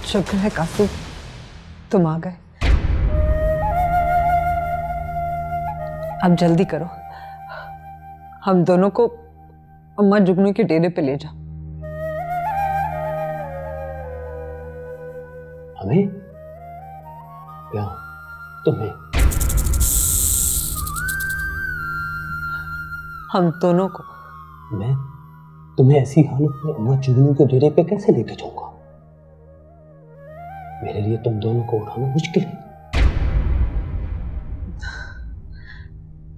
शुक्र है कासू तुम आ गए। अब जल्दी करो, हम दोनों को अम्मा जुगनू के डेरे पे ले जाओ। हमें या तुम्हें? हम दोनों को। मैं तुम्हें ऐसी हालत में अम्मा जुगनू के डेरे पे कैसे लेके जाऊंगा? मेरे लिए तुम दोनों को उठाना मुश्किल है।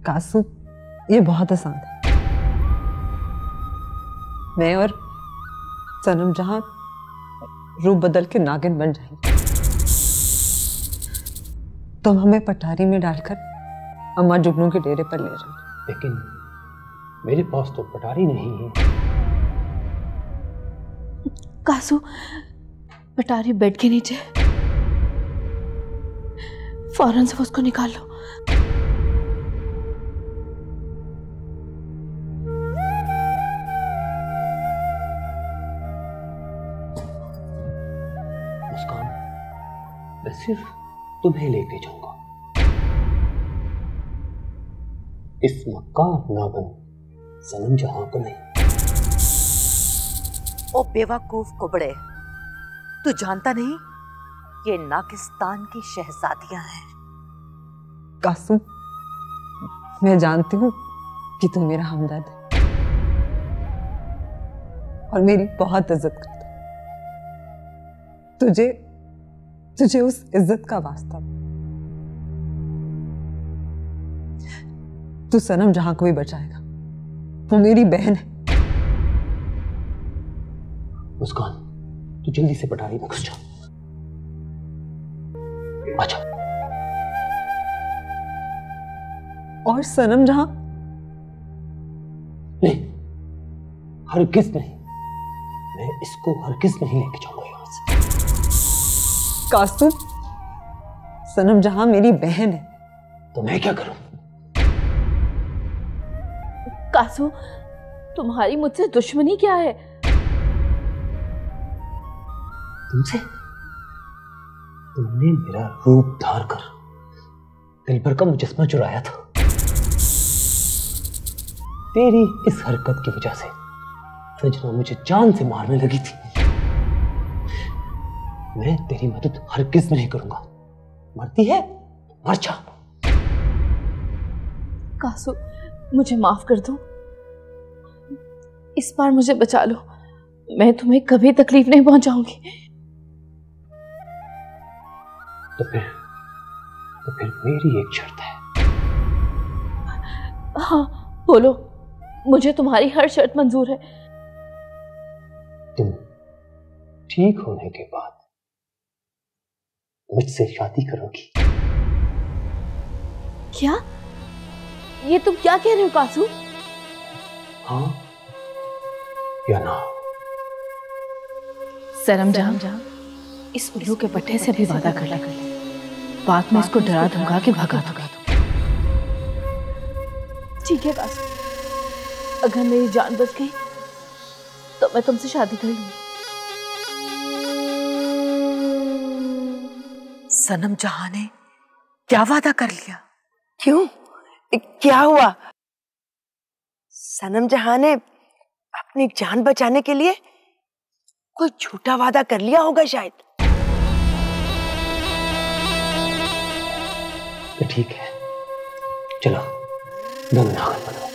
कासू ये बहुत आसान है। मैं और सनम जहां रूप बदल के नागिन बन जाएंगे। तुम हमें पटारी में डालकर अम्मा जुगनू के डेरे पर ले जाओ। लेकिन मेरे पास तो पटारी नहीं है। कासू, पटारी बेड के नीचे, फौरन से उसको निकाल लो। मुस्कान, मैं सिर्फ तुम्हें लेके जाऊंगा। इस मक्कार नागन सनम जहां को नहीं। ओ बेवकूफ कुबड़े, तू जानता नहीं ये नागिस्तान की शहजादियां हैं। कासू मैं जानती हूँ कि तू मेरा हमदर्द है और मेरी बहुत इज्जत करता है। तुझे उस इज्जत का वास्ता। तू सनम जहां को भी बचाएगा, वो मेरी बहन है। मुस्कान, तू जल्दी से पटारी में घुस जा। अच्छा। और सनम जहां? नहीं, हरगिज नहीं। मैं इसको हरगिज नहीं लेके जाऊंगा यहां से। कासू, सनम जहां मेरी बहन है। तो मैं क्या करूं? कासू, तुम्हारी मुझसे दुश्मनी क्या है? तुमसे? तुमने मेरा रूप धार कर दिल भर का मुजस्मा चुराया था। तेरी इस हरकत की वजह से सजना मुझे जान से मारने लगी थी। मैं तेरी मदद हरगिज नहीं करूंगा। मरती है मर जा। कासू, मुझे माफ कर दो। इस बार मुझे बचा लो। मैं तुम्हें कभी तकलीफ नहीं पहुंचाऊंगी। तो फिर मेरी एक शर्त है। हाँ बोलो, मुझे तुम्हारी हर शर्त मंजूर है। तुम ठीक होने के बाद मुझसे शादी करोगी? क्या? ये तुम क्या कह रहे हो कासू? हाँ या ना? सनम जहां, इस उल्लू के पट्टे से भी वादा कर ले। बाद में इसको डरा धमका के भगा दूंगा। ठीक है कासू, अगर मेरी जान बच गई तो मैं तुमसे शादी कर लूंगी। सनम जहां ने क्या वादा कर लिया? क्यों, क्या हुआ? सनम जहां ने अपनी जान बचाने के लिए कोई झूठा वादा कर लिया होगा शायद। तो ठीक है, चलो दोनों नागन बनो।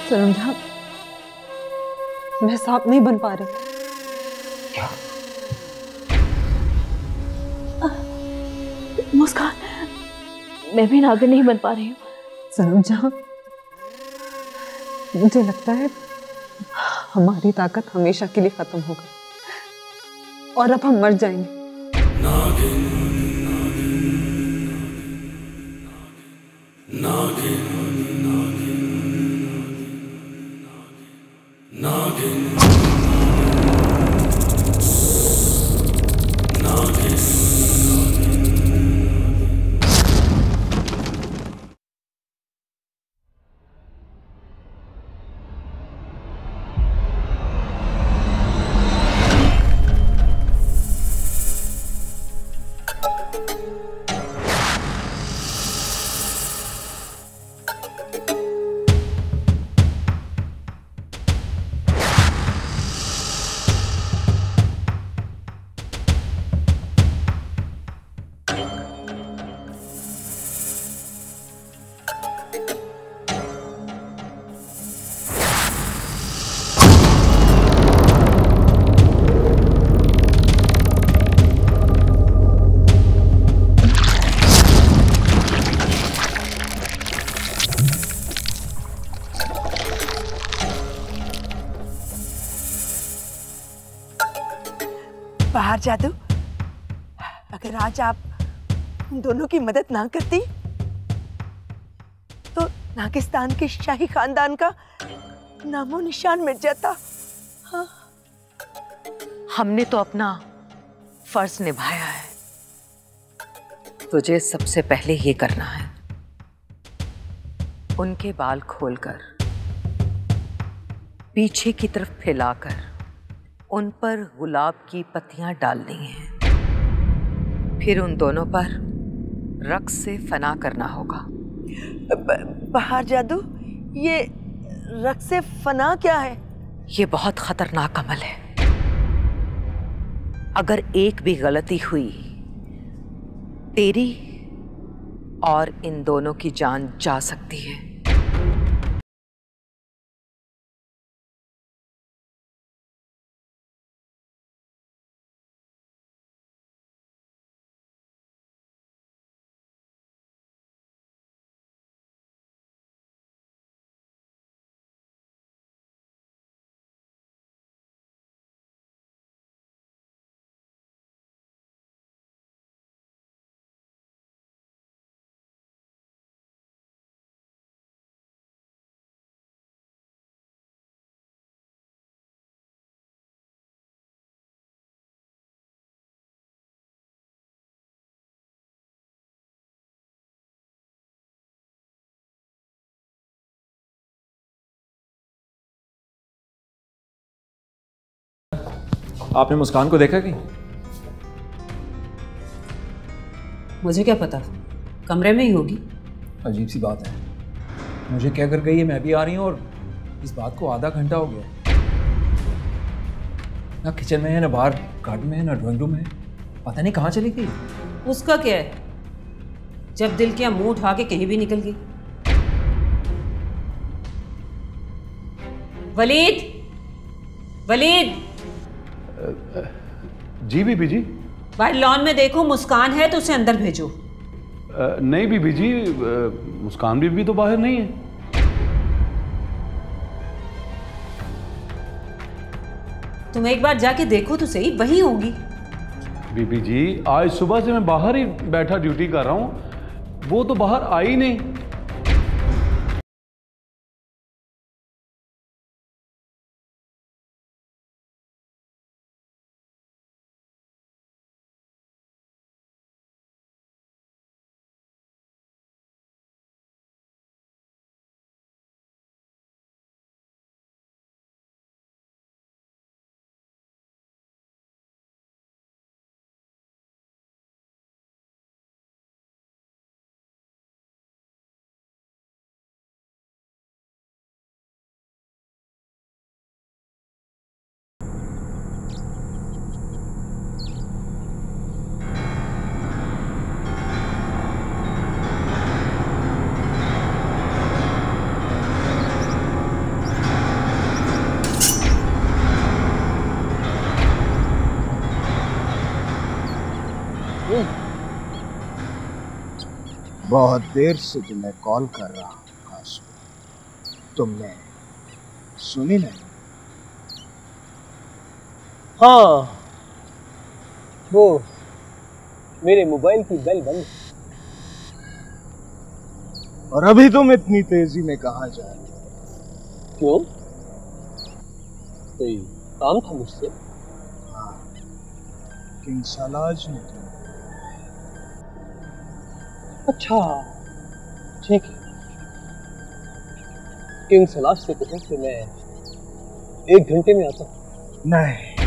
सनम जहां, मैं सांप नहीं बन पा रही। क्या? मुस्कान, मैं भी नागिन नहीं बन पा रही हूँ। सनम जहां, मुझे लगता है हमारी ताकत हमेशा के लिए खत्म हो गई और अब हम मर जाएंगे। नागिन, नागिन, नागिन, नागिन, नागिन। बाहर जादू, अगर आज आप उन दोनों की मदद ना करती तो नागिस्तान के शाही खानदान का नामो निशान मिट जाता। हाँ। हमने तो अपना फर्ज निभाया है, तुझे सबसे पहले ये करना है, उनके बाल खोलकर पीछे की तरफ फैलाकर उन पर गुलाब की पत्तियां डालनी हैं। फिर उन दोनों पर रक्स से फना करना होगा। बाहर जादू, ये रक्स से फना क्या है? ये बहुत खतरनाक अमल है। अगर एक भी गलती हुई, तेरी और इन दोनों की जान जा सकती है। आपने मुस्कान को देखा कि? मुझे क्या पता, कमरे में ही होगी। अजीब सी बात है, मुझे क्या कर गई है, मैं भी आ रही हूँ और इस बात को आधा घंटा हो गया। ना किचन में है, ना बाहर गार्डन में है, ना ड्राइंग रूम में है, पता नहीं कहाँ चली गई। उसका क्या है, जब दिल किया मुंह उठा के कहीं भी निकल गई। वलीद, वलीद, जी बीबी जी। बाहर लॉन में देखो, मुस्कान है तो उसे अंदर भेजो। नहीं बीबी जी, मुस्कान बीबी तो बाहर नहीं है। तुम एक बार जाके देखो तो सही, वहीं होगी। बीबी जी, आज सुबह से मैं बाहर ही बैठा ड्यूटी कर रहा हूँ, वो तो बाहर आई नहीं। बहुत देर से तुम्हें कॉल कर रहा हूँ आंसू, तुमने सुनी नहीं? हाँ, वो मेरे मोबाइल की बेल बंद। और अभी तुम इतनी तेजी में कहाँ जा रहे हो? क्यों? कोई काम था मुझसे? हाँ, किंग सलाज ने तुम। अच्छा, ठीक है। किंग सलाज से कहो कि मैं 1 घंटे में आता हूँ। नहीं,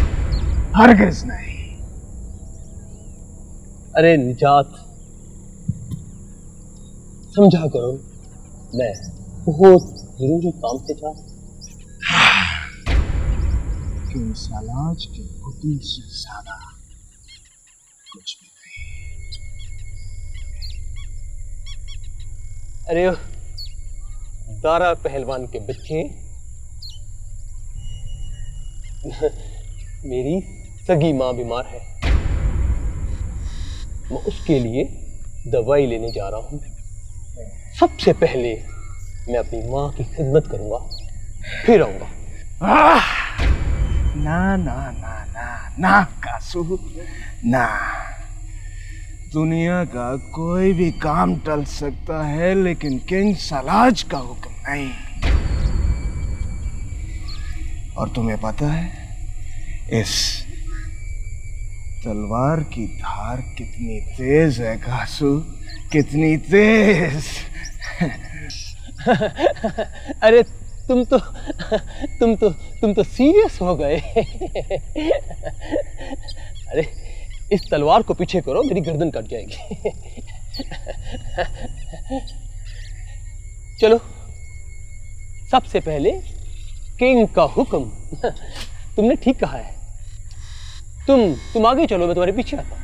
हरगिज़ नहीं। अरे निजात, समझा करो, मैं बहुत जरूरी काम से था। किंग सलाज के बुद्धि से ज्यादा कुछ भी नहीं। अरे दारा पहलवान के बच्चे मेरी सगी माँ बीमार है, मैं उसके लिए दवाई लेने जा रहा हूँ। सबसे पहले मैं अपनी माँ की खिदमत करूंगा, फिर आऊंगा। ना ना ना ना ना कासू ना, दुनिया का कोई भी काम टल सकता है लेकिन किंग सलाज का हुक्म नहीं। और तुम्हें पता है इस तलवार की धार कितनी तेज है कासू, कितनी तेज। अरे तुम तो सीरियस हो गए। अरे इस तलवार को पीछे करो, मेरी गर्दन कट जाएगी। चलो, सबसे पहले किंग का हुक्म। तुमने ठीक कहा है, तुम आगे चलो, मैं तुम्हारे पीछे आता हूं।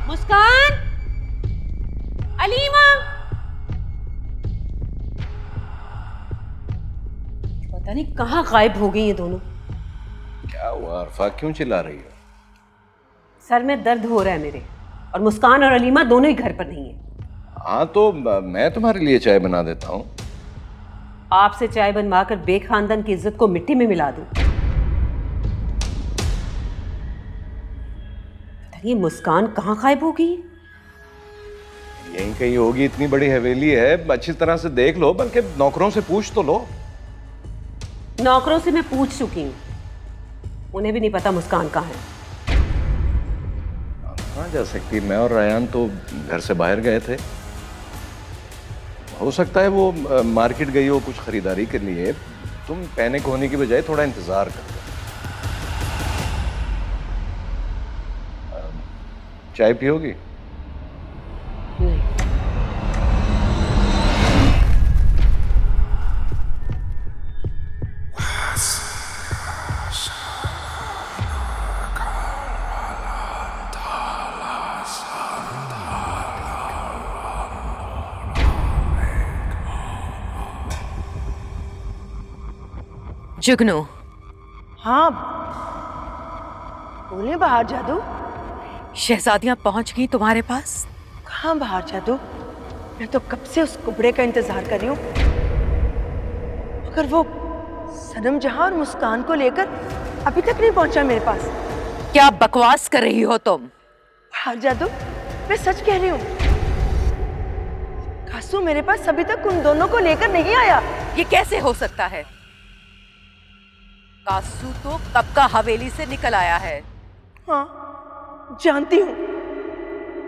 मुस्कान, अलीमा, पता नहीं कहाँ गायब हो गई ये दोनों। क्या हुआ अरफा, क्यों चिल्ला रही हो? सर में दर्द हो रहा है मेरे, और मुस्कान और अलीमा दोनों ही घर पर नहीं है। हाँ तो मैं तुम्हारे लिए चाय बना देता हूँ। आपसे चाय बनवाकर बेखानदान की इज्जत को मिट्टी में मिला दूं। ये मुस्कान कहाँ गायब हो गई? यहीं कहीं होगी, इतनी बड़ी हवेली है, अच्छी तरह से देख लो, बल्कि नौकरों से पूछ तो लो। नौकरों से मैं पूछ चुकी हूँ, उन्हें भी नहीं पता मुस्कान कहाँ है। कहाँ जा सकती, मैं और रायान तो घर से बाहर गए थे। हो सकता है वो मार्केट गई हो कुछ खरीदारी के लिए। तुम पैनिक होने की बजाय थोड़ा इंतजार करो। चाय पियोगी? जुगनू। हाँ बोले बाहर जादू। शहजादियां पहुंच गई तुम्हारे पास? कहाँ बाहर जादू, मैं तो कब से उस कुबड़े का इंतजार कर रही हूँ, मगर वो सनम जहां और मुस्कान को लेकर अभी तक नहीं पहुंचा मेरे पास। क्या बकवास कर रही हो तुम? बाहर जादू, मैं सच कह रही हूँ। कासू मेरे पास अभी तक उन दोनों को लेकर नहीं आया। ये कैसे हो सकता है? कासू तो कब का हवेली से निकल आया है। हाँ जानती हूँ,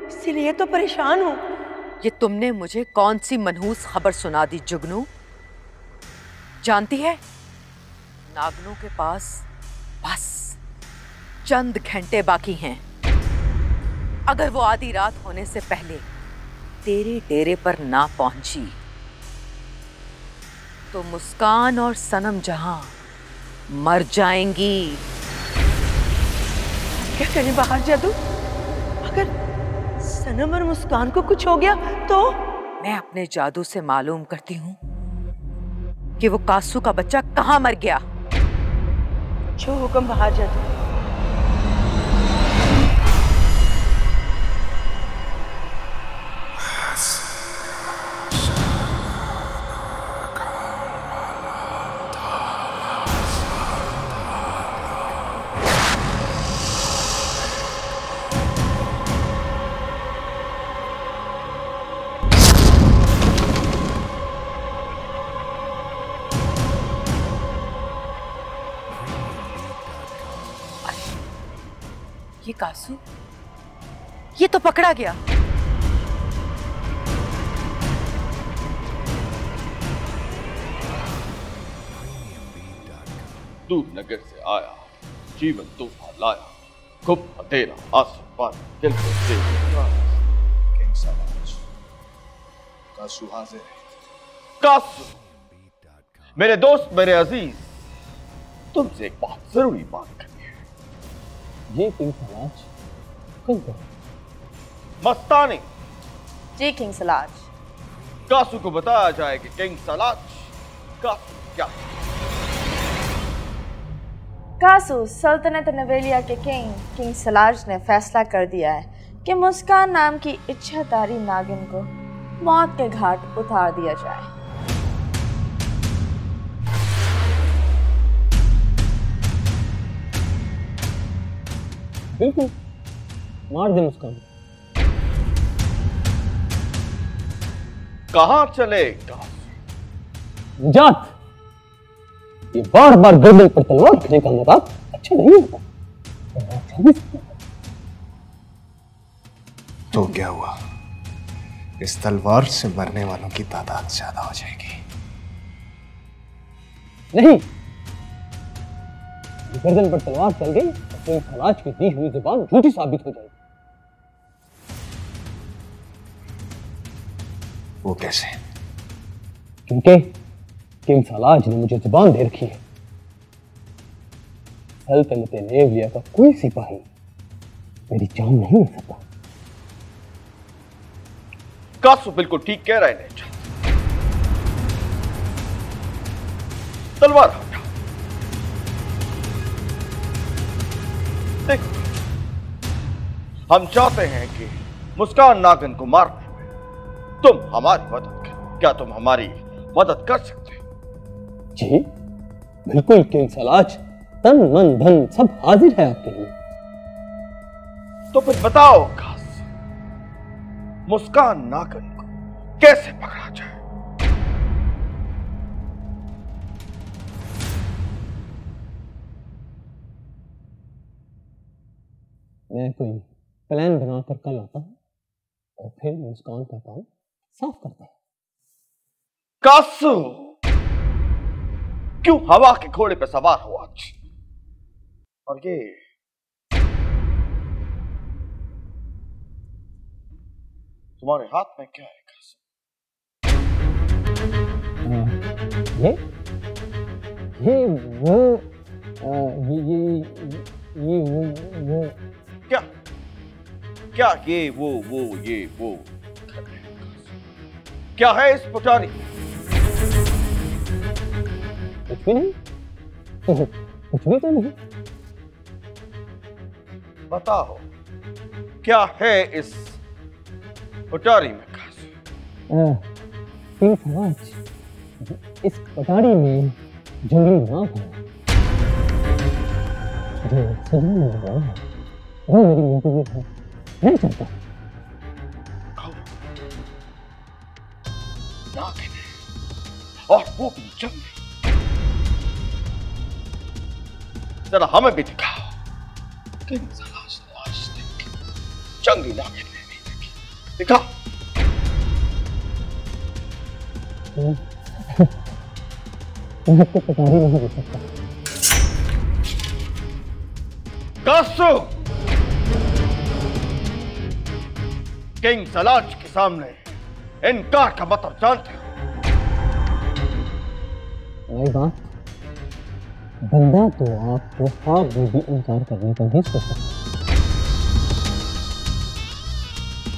इसीलिए तो परेशान हूँ। ये तुमने मुझे कौन सी मनहूस खबर सुना दी जुगनू? जानती है, नागनों के पास बस चंद घंटे बाकी हैं। अगर वो आधी रात होने से पहले तेरे डेरे पर ना पहुंची तो मुस्कान और सनम जहां मर जाएंगी। क्या करें बाहर जादू? अगर सनम और मुस्कान को कुछ हो गया तो? मैं अपने जादू से मालूम करती हूँ कि वो कासू का बच्चा कहाँ मर गया। जो हुक्म बाहर जादू। ये कासू, ये तो पकड़ा गया। दूर नगर से आया, जीवन तूफान लाया, खूब तेरा आसमान दिल को तेरा किंग सलाज, कासू हाजिर है। कासू, मेरे दोस्त, मेरे अजीज, तुमसे एक बहुत जरूरी बात करनी है। जी किंग सलाज, कहो। मस्तानी। जी किंग सलाज। कासू को बताया जाए कि किंग सलाज कासू क्या है। कासू, सल्तनत नवेलिया के किंग सलाज ने फैसला कर दिया है कि मुस्कान नाम की इच्छाधारी नागिन को मौत के घाट उतार दिया जाए। बिल्कुल, मार दे मुस्कान। कहां चलेगा? निजात। ये बार बार गर्दन पर तलवार रखने का मजाक अच्छा नहीं होता। तो क्या हुआ? इस तलवार से मरने वालों की तादाद ज्यादा हो जाएगी। नहीं, गर्दन पर तलवार चल गई तो सलाज की दी हुई जुबान झूठी साबित हो जाएगी। वो कैसे? क्योंकि किंग सलाज ने मुझे जुबान दे रखी है। सल्तनत नेवलिया का कोई सिपाही मेरी जान नहीं ले सकता। कासू बिल्कुल ठीक कह रहे हैं। तलवार हटा। देखो, हम चाहते हैं कि मुस्कान नागिन को मारने में तुम हमारी मदद करो। क्या तुम हमारी मदद कर सकते हो? जी बिल्कुल किंग सलाज, तन मन धन सब हाजिर है आपके लिए। तो फिर बताओ कासू, मुस्कान नागिन को कैसे पकड़ा जाए? मैं कोई प्लान बनाकर कल आता हूं और फिर मुस्कान का काम साफ करता हूं। कासू, क्यों हवा के घोड़े पे सवार हो आज? और ये तुम्हारे हाथ में क्या है कासू? ये वो ये वो क्या क्या ये वो क्या है इस पुटारी? कुछ भी नहीं, कुछ भी तो नहीं। बताओ क्या है इस पुटारी में कासू? किंग सलाज, इस पटारी में जंगली नाग है जो सजने में लगा है। वो मेरी मंजूरी है, नहीं चाहता। नागिन है और वो भी जंगली। जरा हमें भी दिखाओ। किंग सलाज ने आज तक जंगली नागिन नहीं देखी। दिखाओ। मैं आपको पटारी नहीं दे सकता। कासू, किंग सलाज के सामने इनकार का मतलब जानते हो? वही बात, बंदा तो आपको ख्वाब में भी इनकार करने का नहीं सोच सकता।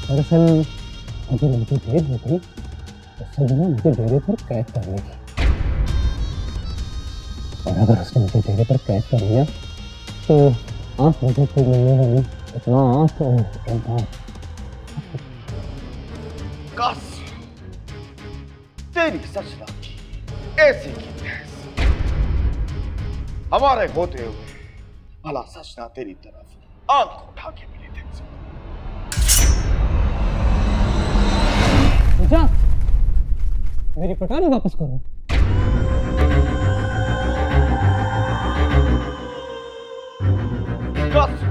दरअसल अगर मुझे देर हो गई तो सजना मुझे डेरे पर कैद करने की, और अगर उसने मुझे डेरे पर कैद कर लिया तो आप मुझे कोई मिलने वाली इतना आप और इनकार। कासू, तेरी सजना की ऐसी की तैसी हमारे होते हुए भला सजना तेरी तरफ आंख उठा के भी नहीं देख सकता। मेरी पटारी वापस करो। कासू,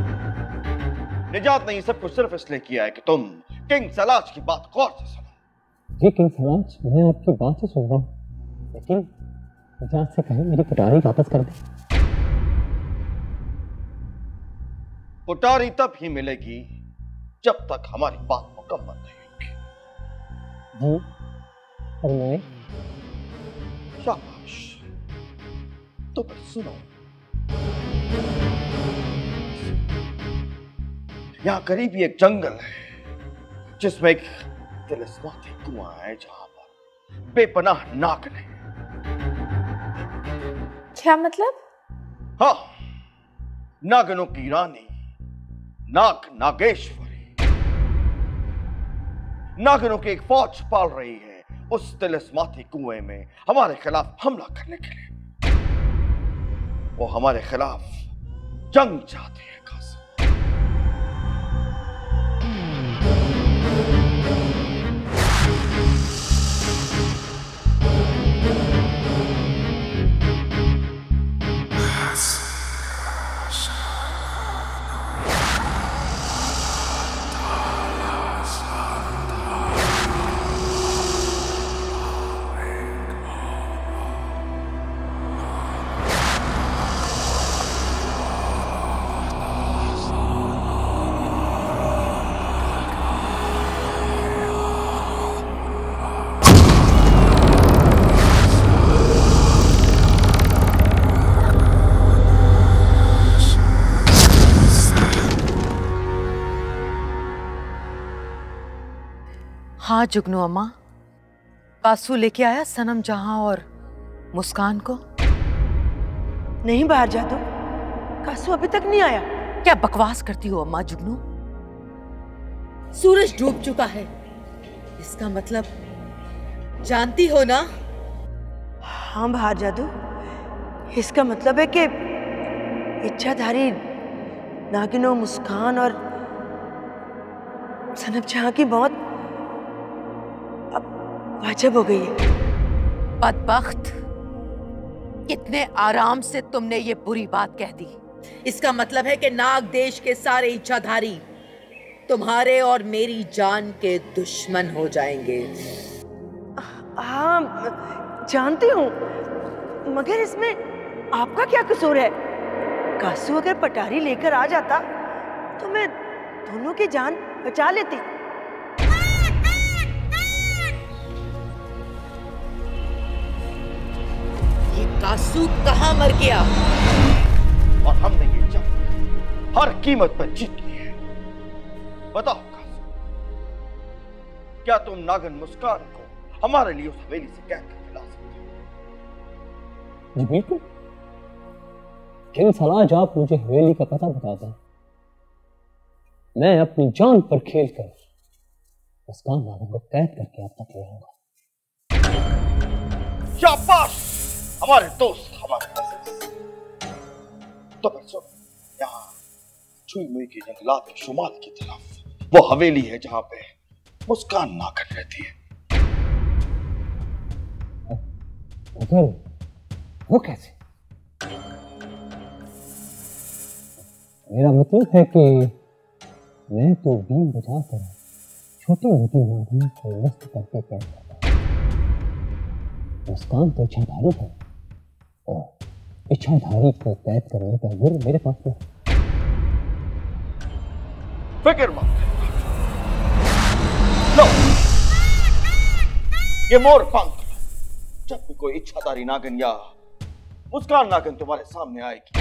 निजात ने ये सब कुछ सिर्फ इसलिए किया है कि तुम किंग सलाज की बात गौर से सुनो। जी किंग सलाज, मैं आपकी बात से सुन रहा हूँ, लेकिन निजात से कहे मेरी पटारी वापस कर दे। पुटारी तब ही मिलेगी जब तक हमारी बात मुकम्मल नहीं होगी। जी फरमाए। शाबाश, तो फिर सुनो। यहां करीब ही एक जंगल है जिसमें एक तिलिस्माती कुआं है जहां पर बेपनाह नाग है। क्या मतलब? हाँ, नागनों की रानी नाग नागेश्वरी नागनों की एक फौज पाल रही है उस तिलिस्माती कुएं में हमारे खिलाफ हमला करने के लिए। वो हमारे खिलाफ जंग चाहती है। हाँ जुगनू अम्मा, कासू लेके आया सनम जहां और मुस्कान को? नहीं बाहर जादू, कासू अभी तक नहीं आया। क्या बकवास करती हो अम्मा जुगनू? सूरज डूब चुका है, इसका मतलब जानती हो ना? हाँ बाहर जादू, इसका मतलब है कि इच्छाधारी नागिनो मुस्कान और सनम जहां की मौत वाजिब हो गई है। बदबख्त, कितने आराम से तुमने ये बुरी बात कह दी। इसका मतलब है कि नाग देश के सारे इच्छाधारी तुम्हारे और मेरी जान के दुश्मन हो जाएंगे। हाँ जानती हूँ, मगर इसमें आपका क्या कसूर है? कासू अगर पटारी लेकर आ जाता तो मैं दोनों की जान बचा लेती। कासू कहाँ मर गया? और हमने ये जंग हर कीमत पर जीत ली है। बताओ कासू, क्या तुम नागन मुस्कान को हमारे लिए उस हवेली से कैद करके ला सकते हो? जी बिल्कुल। किंग सलाज, आप मुझे हवेली का पता बता दें, मैं अपनी जान पर खेल कर मुस्कान नागन को कैद करके आप तक ले आऊंगा। शाबाश हमारे दोस्त, हमारे अजीज। तो फिर सुनो, यहाँ छुई मुई के जंगलात के शुमाल की तरफ वो हवेली है जहां पे मुस्कान नागन रहती है। मगर वो कैसे? मेरा मतलब है कि मैं तो बीन बजाकर छोटी मोटी नागिन को मस्त करके कैद करता हूँ। मुस्कान तो इच्छाधारी है और इच्छाधारी को कैद करने का गुर मेरे पास है। फिक्र मत लो, ये मोर पंख, जब भी कोई इच्छाधारी नागिन या मुस्कान नागिन तुम्हारे सामने आएगी,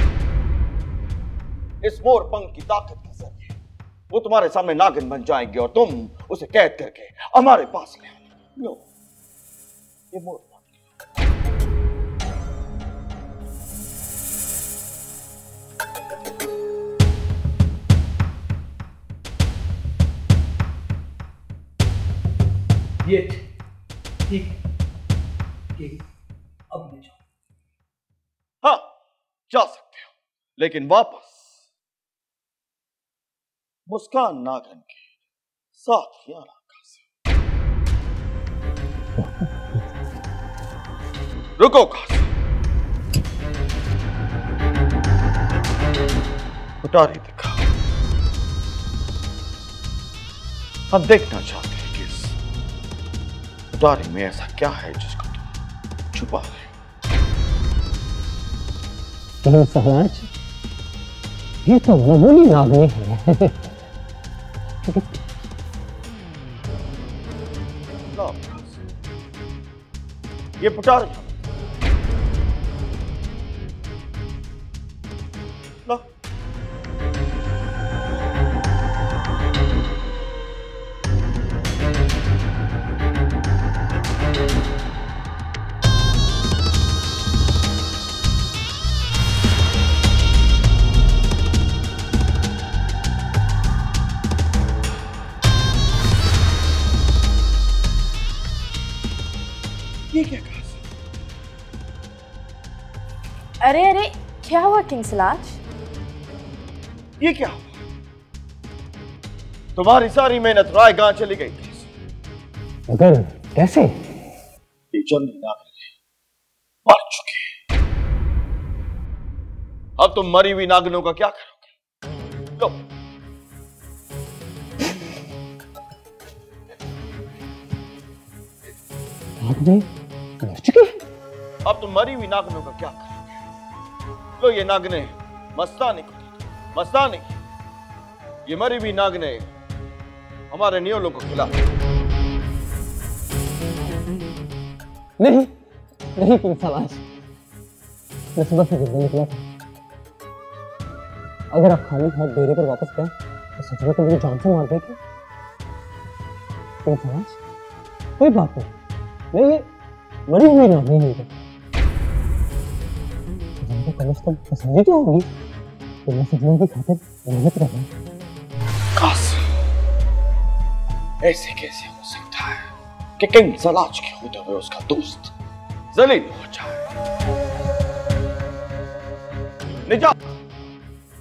इस मोर पंख की ताकत के जरिए वो तुम्हारे सामने नागिन बन जाएंगे और तुम उसे कैद करके हमारे पास ले आना। लो, ये मोर पंख। ये ठीक ठीक, अब ले जाओ। हाँ जा सकते हो, लेकिन वापस मुस्कान नागन के साथ ही आना। रुको कासिम, उतारी दिखा। हम देखना चाहते हैं कि इस उतारी में ऐसा क्या है जिसको तुम छुपा रहे हो। सहराज, ये तो मामूली नागनी है। ये पुटार लो। ये क्या कहा? अरे अरे, क्या हुआ किंग सलाज? ये क्या हुआ? तुम्हारी सारी मेहनत राय गांव चली गई। मगर कैसे? ये जंगली नागिन मर चुके। अब तुम मरी हुई नागिनों का क्या करोगे? लो। नागिन मर चुके? अब तुम मरी हुई नागिनों का क्या करोगे? लो ये नागने मस्तानी को, मस्तानी ये मरी हुई नागने हमारे नियोलों को खिला। नहीं नहीं किंग सलाज, मैं सुबह से जल्दी निकला था। अगर आप खाली हाथ डेरे पर वापस गए तो सच में तो मुझे जान से मार देगी। किंग सलाज कोई बात नहीं, ये मरी हुई नागनी नहीं है। कम से कम तसल्ली तो होगी कि मैं सजनों की खातिर मेहनत कर रहा हूं। ऐसे कैसे हो सकता है कि किंग सलाज के होते हुए उसका दोस्त जलील हो जाए? निजात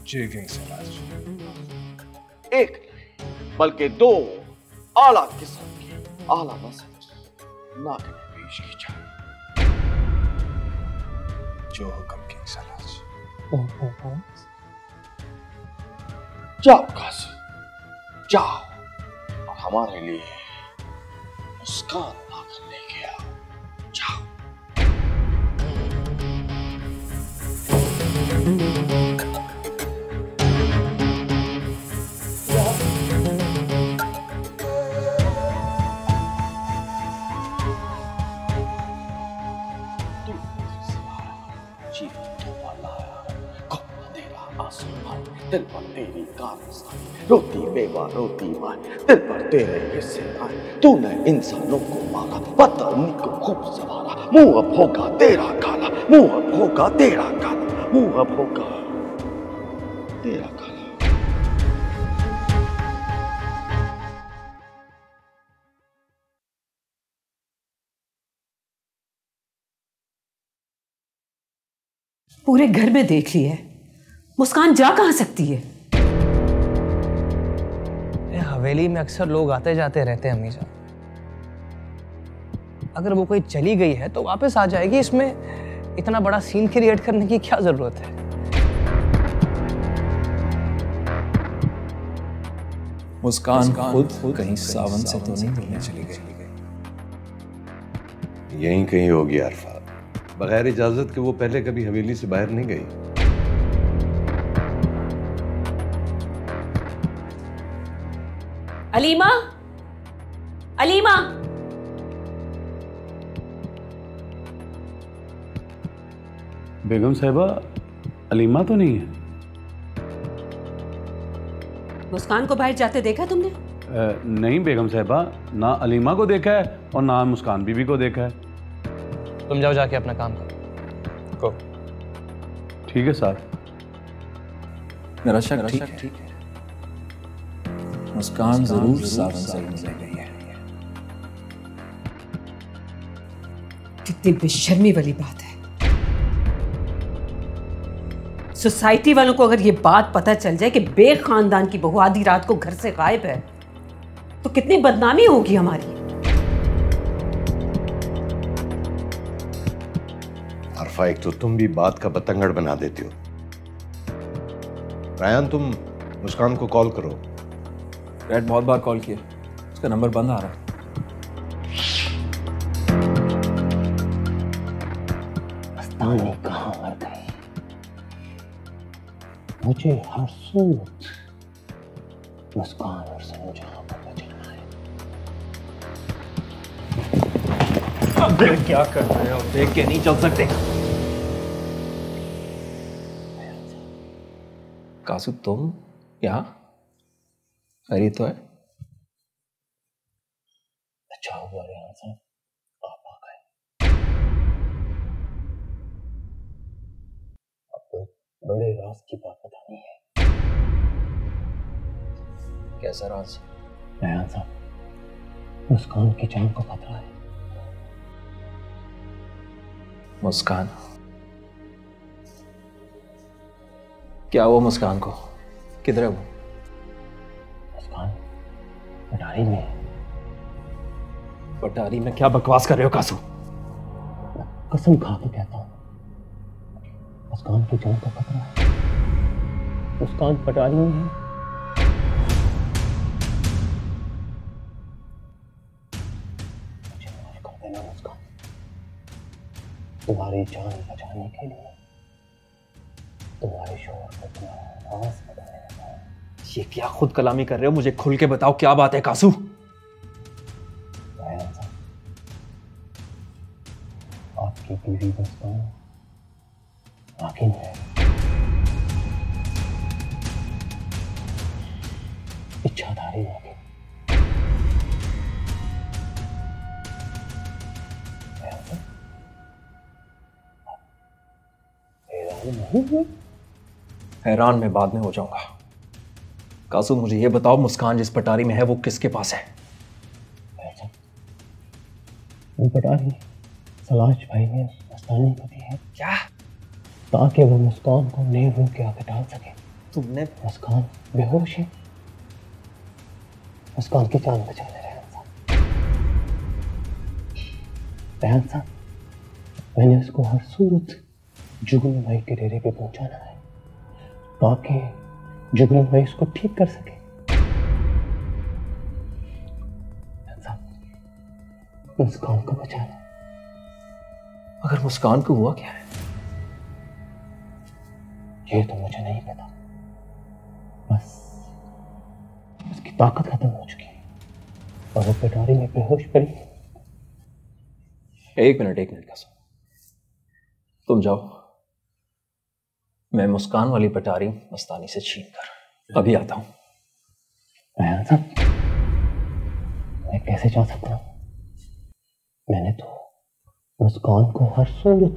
जी किंग सलाज। एक नहीं बल्कि दो आला किस्म की आला नस्ल नागिन पेश की जाए। जो हुक्म किंग सलाज। जाओ कासिम, जाओ और हमारे लिए मुस्कान नागिन लेके आओ। जाओ। दिल पर तेरी कारस्तानी, रोती बेवा रोती माए, दिल पर तेरे हिस्से आए। तूने इंसानों को मारा, बदतमीजी को खूब संवारा। मुंह अब होगा तेरा काला, मुंह अब होगा तेरा काला, मुंह अब होगा तेरा काला। पूरे घर में देख ली है, मुस्कान जा कहां सकती है? हवेली में अक्सर लोग आते जाते रहते हैं अम्मी जान। अगर वो कोई चली गई है तो वापस आ जाएगी। इसमें इतना बड़ा सीन क्रिएट करने की क्या जरूरत है? मुस्कान खुद कहीं सावन से तो नहीं मिलने चली गई। यहीं कहीं होगी अरफा। बगैर इजाजत के वो पहले कभी हवेली से बाहर नहीं गई। अलीमा, अलीमा, बेगम साहिबा, अलीमा तो नहीं है। मुस्कान को बाहर जाते देखा तुमने? नहीं बेगम साहिबा, ना अलीमा को देखा है और ना मुस्कान बीबी को देखा है। तुम जाओ, जाके अपना काम करो। ठीक है साहब। मेरा शक ठीक है। मुस्कान जरूर सावन से मिल गई है। कितनी बेशर्मी वाली बात है। सोसाइटी वालों को अगर ये बात पता चल जाए कि बेखानदान की बहू आधी रात को घर से गायब है तो कितनी बदनामी होगी हमारी। अरफा, एक तो तुम भी बात का बतंगड़ बना देती हो। रायन, तुम मुस्कान को कॉल करो। रेड बहुत बार कॉल किया, उसका नंबर बंद आ रहा है। मस्तानी कहाँ मर गई? मुझे हर सूरत मुस्कान और सनम जहां को बचाना है। अबे क्या कर रहे हो? देख के नहीं चल सकते। कासू तुम यहाँ? खैरियत तो है? अच्छा हुआ रेहान साहब आप आ गए। अब तो बड़े राज की बात बतानी है। कैसा राज? रेहान साहब मुस्कान की जान को खतरा है। मुस्कान? क्या हुआ मुस्कान को? किधर है वो? मुस्कान पटारी में है। पटारी में? क्या बकवास कर रहे हो कासू? कसम खा के कहता हूं मुस्कान की जान को खतरा है। मुस्कान पटारी में है। मुझे माफ कर देना मुस्कान। तुम्हारी जान बचाने के लिए तुम्हारे शोहर को तुम्हारा आवाज बताने लगा। ये क्या खुद कलामी कर रहे हो? मुझे खुल के बताओ क्या बात है कासू? आपकी बीवी मुस्कान नागिन है। इच्छाधारी नागिन। हैरान मैं बाद में हो जाऊंगा। कासू मुझे ये बताओ मुस्कान जिस पटारी में है वो किसके पास है? वो पटारी सलाज भाई ने मस्तानी को दी है। क्या? ताकि वो मुस्कान को नए रूह के आगे डाल सके। तुमने? मुस्कान बेहोश है। मुस्कान की जान बचा ले रेहान साहब। रेहान साहब मैंने उसको हर सूरत जुगनू भाई के डेरे पे पहुंचाना है ताकि जुगनू भाई उसको ठीक कर सके। रेहान साहब मुस्कान को बचाना। अगर मुस्कान को हुआ क्या है? ये तो मुझे नहीं पता। बस उसकी ताकत खत्म हो चुकी है और वो पटारी में बेहोश पड़ी है। एक मिनट कासू, तुम जाओ, मैं मुस्कान वाली पटारी मस्तानी से छीन कर अभी आता हूं। रेहान साहब मैं कैसे जा सकता हूं? मैंने तो मुस्कान को हर सूरत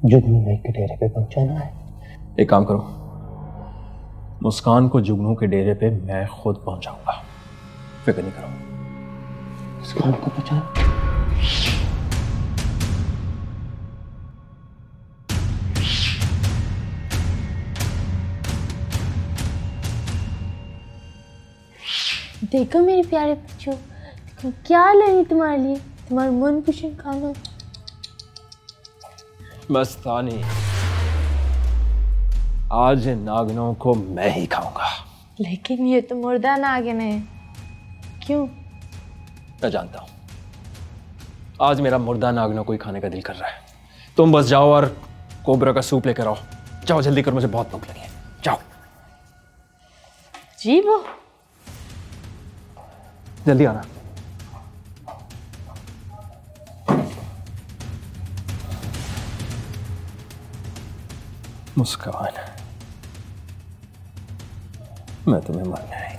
जुगनू भाई के डेरे पे पहुंचाना है। एक काम करो, मुस्कान को जुगनू के डेरे पे मैं खुद पहुंचाऊंगा, फिक्र नहीं करो। मुस्कान को बचा। देखो मेरे प्यारे बच्चों, देखो क्या लाई तुम्हारे लिए, तुम्हारा मनपसंद खाना। मस्तानी, आज इन नागिनों को मैं ही खाऊंगा। लेकिन ये तो मुर्दा नागिन है। क्यों? मैं जानता हूं, आज मेरा मुर्दा नागिनों को ही खाने का दिल कर रहा है। तुम बस जाओ और कोबरा का सूप लेकर आओ। जाओ जल्दी कर, मुझे बहुत भूख लगी है। जाओ जी। वो जल्दी आना। मुस्कान, मैं तुम्हें मरने नहीं